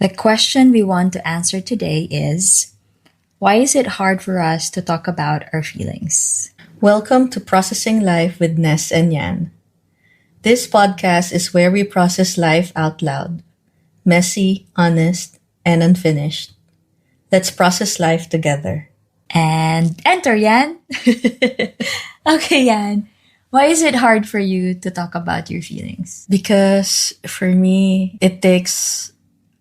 The question we want to answer today is, why is it hard for us to talk about our feelings? Welcome to Processing Life with Ness and Yan. This podcast is where we process life out loud, messy, honest, and unfinished. Let's process life together. And enter, Yan. Okay, Yan. Why is it hard for you to talk about your feelings? Because for me, it takes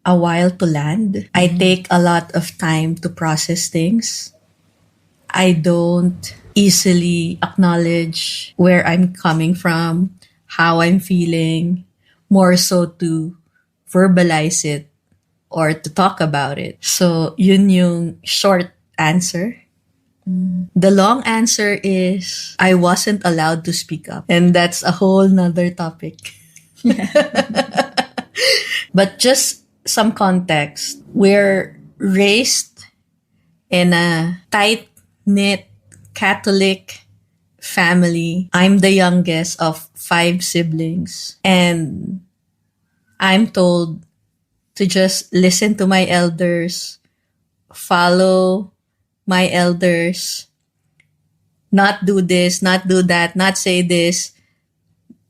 a while to land. I take a lot of time to process things. I don't easily acknowledge where I'm coming from, how I'm feeling, more so to verbalize it or to talk about it. So, yun yung short answer. The long answer is I wasn't allowed to speak up. And that's a whole nother topic. But just some context. We're raised in a tight-knit Catholic family. I'm the youngest of 5 siblings. And I'm told to just listen to my elders, follow my elders, not do this, not do that, not say this,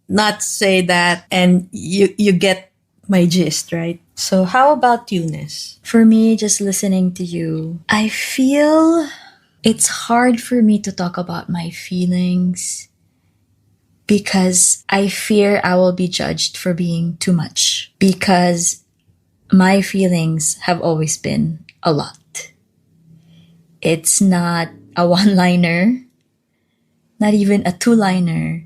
not say that, and you get my gist, right? So how about you, Ness? For me, just listening to you, I feel it's hard for me to talk about my feelings because I fear I will be judged for being too much. Because my feelings have always been a lot. It's not a one-liner, not even a two-liner.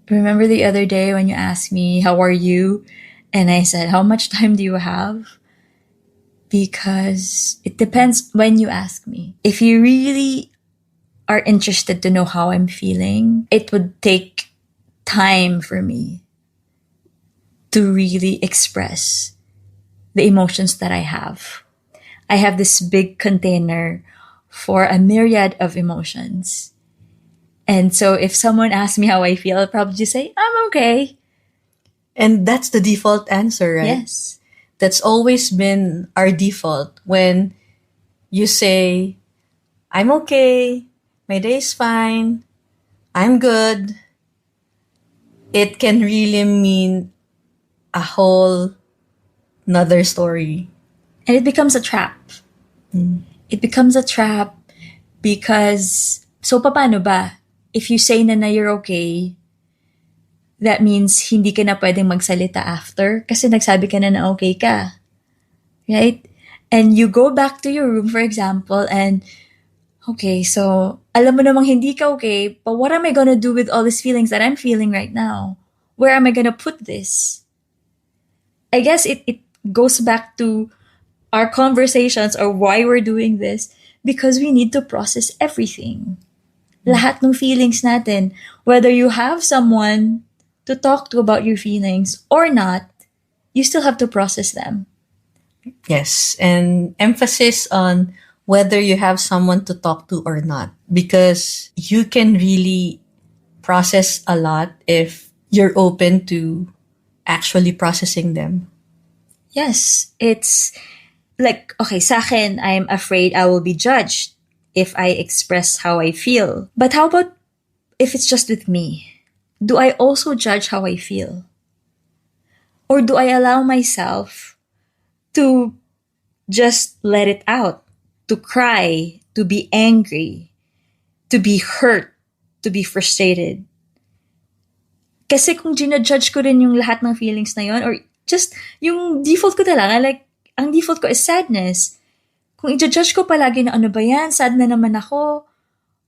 Remember the other day when you asked me, how are you? And I said, how much time do you have? Because it depends when you ask me. If you really are interested to know how I'm feeling, it would take time for me to really express the emotions that I have. I have this big container for a myriad of emotions. And so if someone asks me how I feel, I'll probably just say, I'm okay. And that's the default answer, right? Yes. That's always been our default. When you say, I'm okay, my day's fine, I'm good, it can really mean a whole another story. And it becomes a trap. It becomes a trap because, so paano ba? If you say na you're okay, that means hindi ka na pwedeng magsalita after kasi nagsabi ka na okay ka. Right? And you go back to your room, for example, and okay, so alam mo namang hindi ka okay, but what am I gonna do with all these feelings that I'm feeling right now? Where am I gonna put this? I guess it goes back to our conversations or why we're doing this because we need to process everything. Lahat ng feelings natin, whether you have someone to talk to about your feelings or not, you still have to process them. Yes, and emphasis on whether you have someone to talk to or not, because you can really process a lot if you're open to actually processing them. Yes, it's like, okay, sa akin, I'm afraid I will be judged if I express how I feel. But how about if it's just with me? Do I also judge how I feel? Or do I allow myself to just let it out, to cry, to be angry, to be hurt, to be frustrated? Kasi kung ginajudge ko rin yung lahat ng feelings na yon, or just yung default ko talaga, like, ang default ko is sadness. Kung i-judge ko palagi na ano ba yan, sad na naman ako,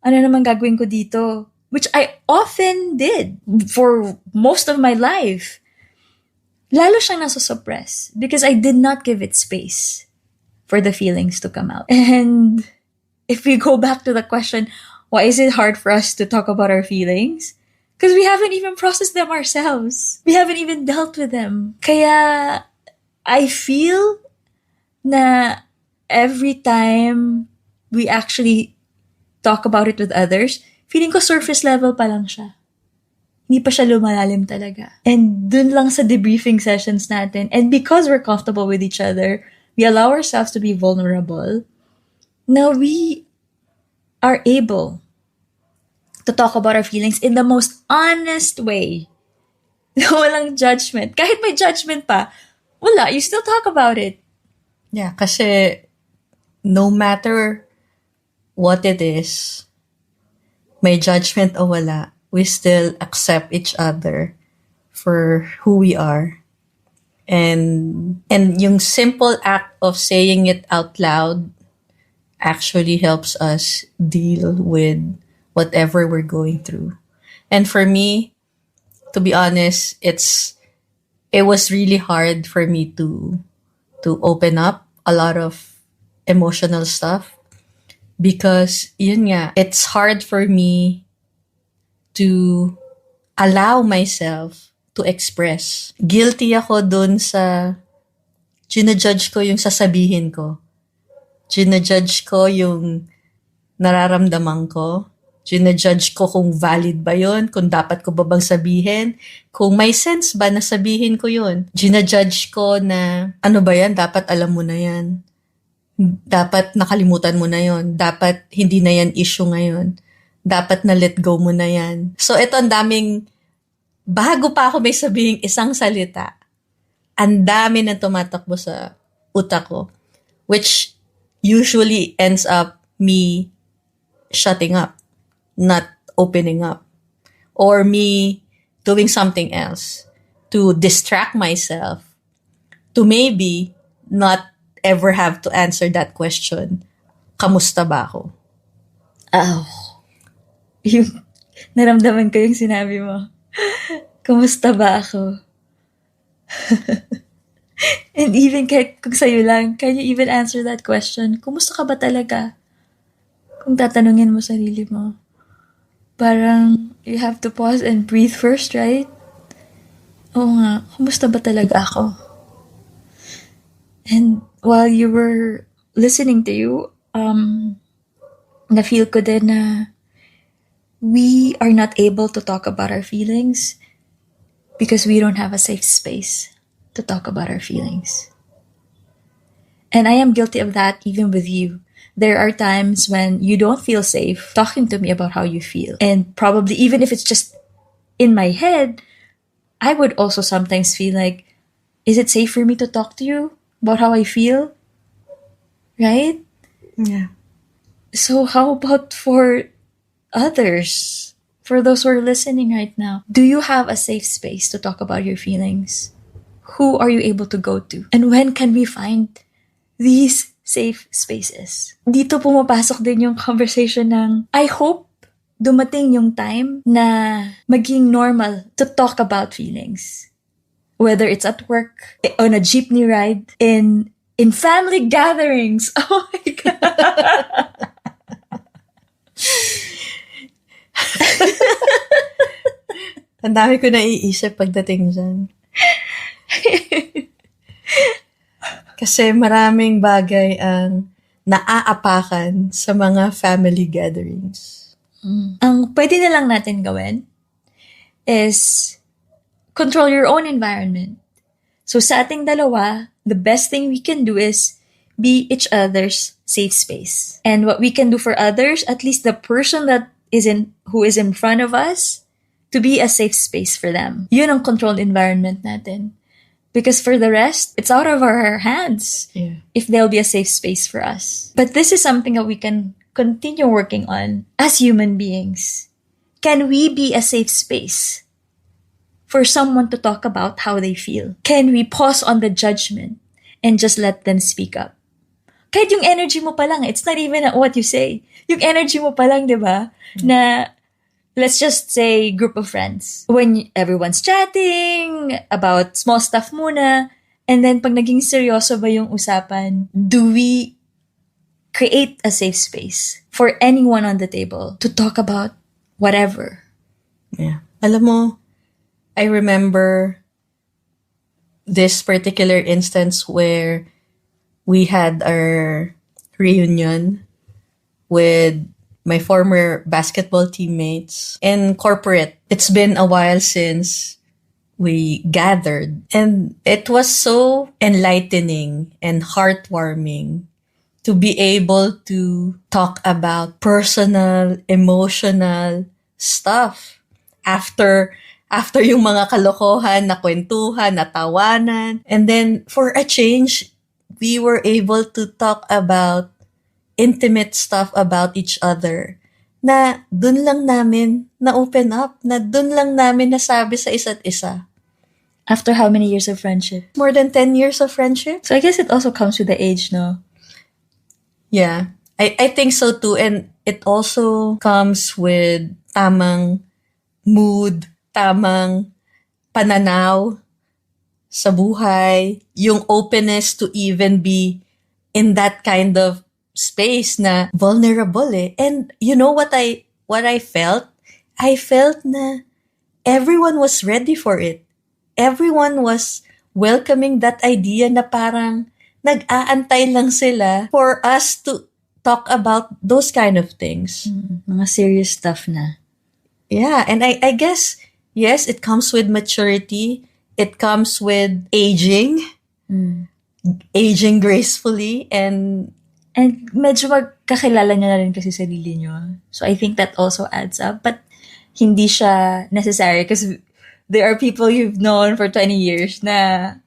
ano naman gagawin ko dito? Which I often did for most of my life. Lalo siyang nasa-suppress because I did not give it space for the feelings to come out. And if we go back to the question, why is it hard for us to talk about our feelings? Because we haven't even processed them ourselves. We haven't even dealt with them. Kaya I feel na every time we actually talk about it with others, feeling ko surface level pa lang siya. hindi pa siya lumalalim talaga. And dun lang sa debriefing sessions natin, and because we're comfortable with each other, we allow ourselves to be vulnerable. Now we are able to talk about our feelings in the most honest way. Walang judgment. Kahit may judgment pa, wala, you still talk about it. Yeah, kasi no matter what it is, may judgment o wala, we still accept each other for who we are. And yung simple act of saying it out loud actually helps us deal with whatever we're going through. And for me, to be honest, it was really hard for me to open up a lot of emotional stuff because yun nga, it's hard for me to allow myself to express. Guilty ako dun sa ginajudge ko yung sasabihin ko. Ginajudge ko yung nararamdaman ko. Ginajudge ko kung valid ba yun, kung dapat ko ba bang sabihin, kung may sense ba na sabihin ko yun. Ginajudge ko na, ano ba yan, dapat alam mo na yan. Dapat nakalimutan mo na yon. Dapat hindi na yan issue ngayon. Dapat na let go mo na yan. So ito ang daming, bago pa ako may sabihing isang salita, ang dami na tumatakbo sa utak ko, which usually ends up me shutting up, not opening up, or me doing something else to distract myself, to maybe not ever have to answer that question, kamusta ba ako? Yung naramdaman ko yung sinabi mo. Kumusta ba ako? And even kahit kung sa'yo lang, can you even answer that question? Kumusta ka ba talaga? Kung tatanungin mo sarili mo. Parang you have to pause and breathe first, right? Oo nga, kumusta ba talaga ako? And while you were listening to you, na-feel ko din na we are not able to talk about our feelings because we don't have a safe space to talk about our feelings. And I am guilty of that even with you. There are times when you don't feel safe talking to me about how you feel. And probably even if it's just in my head, I would also sometimes feel like, is it safe for me to talk to you about how I feel? Right? Yeah. So how about for others? For those who are listening right now, do you have a safe space to talk about your feelings? Who are you able to go to? And when can we find these safe spaces? Dito pumapasok din yung conversation ng, I hope dumating yung time na maging normal to talk about feelings. Whether it's at work, on a jeepney ride, in family gatherings. Oh my God. Ang dami ko naiisip pagdating dyan. Kasi maraming bagay ang naaapakan sa mga family gatherings. Ang pwede na lang natin gawin is control your own environment. So sa ating dalawa, the best thing we can do is be each other's safe space. And what we can do for others, at least the person who is in front of us, to be a safe space for them. Yun ang controlled environment natin. Because for the rest, it's out of our hands if there'll be a safe space for us. But this is something that we can continue working on as human beings. Can we be a safe space for someone to talk about how they feel? Can we pause on the judgment and just let them speak up? Kahit yung energy mo pa lang, it's not even what you say. Yung energy mo pa lang, di ba? Na let's just say group of friends. When everyone's chatting about small stuff muna, and then pag naging seryoso ba yung usapan, do we create a safe space for anyone on the table to talk about whatever? Yeah. Alam mo, I remember this particular instance where we had our reunion with my former basketball teammates, and corporate. It's been a while since we gathered, and it was so enlightening and heartwarming to be able to talk about personal, emotional stuff after yung mga kalokohan na kwentuhan, natawanan. And then for a change, we were able to talk about intimate stuff about each other na dun lang namin na-open up, na dun lang namin nasabi sa isa't isa. After how many years of friendship? More than 10 years of friendship. So I guess it also comes with the age, no? Yeah, I think so too. And it also comes with tamang mood, tamang pananaw sa buhay, yung openness to even be in that kind of space na vulnerable eh. And you know what I felt? I felt na everyone was ready for it. Everyone was welcoming that idea na parang nag-aantay lang sila for us to talk about those kind of things. Mga serious stuff na. Yeah, and I guess, yes, it comes with maturity. It comes with aging. Aging gracefully, and medyo magkakilala nyo na rin kasi sarili nyo. So I think that also adds up. But hindi siya necessary because there are people you've known for 20 years na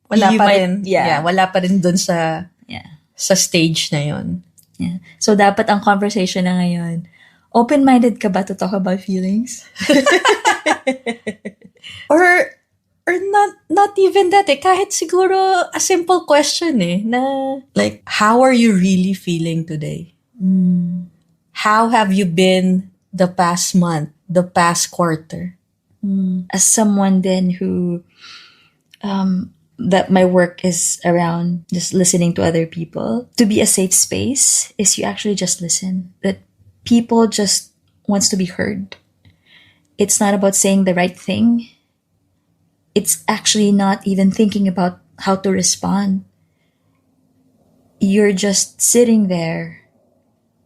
wala you pa might- rin. yeah. Wala pa rin dun sa Yeah. sa stage na yon. Yeah. So dapat ang conversation na ngayon, open-minded ka ba to talk about feelings? Or not even that eh. Kahit siguro a simple question eh. Na like, how are you really feeling today? How have you been the past month, the past quarter? As someone then who, that my work is around just listening to other people, to be a safe space is you actually just listen. That people just wants to be heard. It's not about saying the right thing. It's actually not even thinking about how to respond. You're just sitting there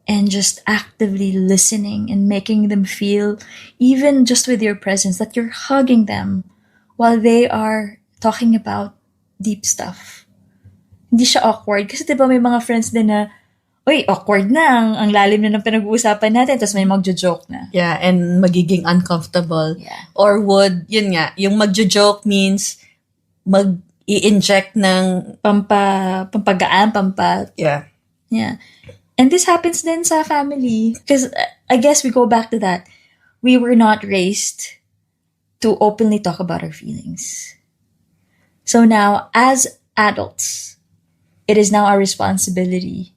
and just actively listening and making them feel, even just with your presence, that you're hugging them while they are talking about deep stuff. Hindi siya awkward. Kasi diba may mga friends din na, uy, awkward na, ang lalim na ng pinag-uusapan natin, tapos may magjo-joke na. Yeah, and magiging uncomfortable. Yeah. Or yun nga, yung magjo-joke means mag-i-inject ng, Pampagaan, yeah. yeah. And this happens then sa family. Because I guess we go back to that. We were not raised to openly talk about our feelings. So now, as adults, it is now our responsibility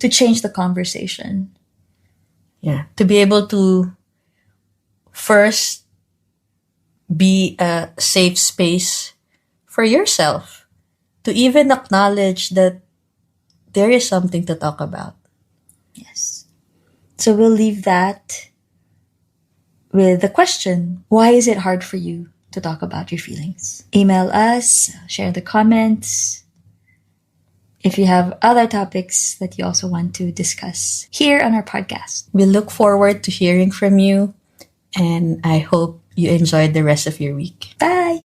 to change the conversation. Yeah. To be able to first be a safe space for yourself. To even acknowledge that there is something to talk about. Yes. So we'll leave that with the question, why is it hard for you to talk about your feelings? Email us, share the comments. If you have other topics that you also want to discuss here on our podcast. We look forward to hearing from you, and I hope you enjoyed the rest of your week. Bye!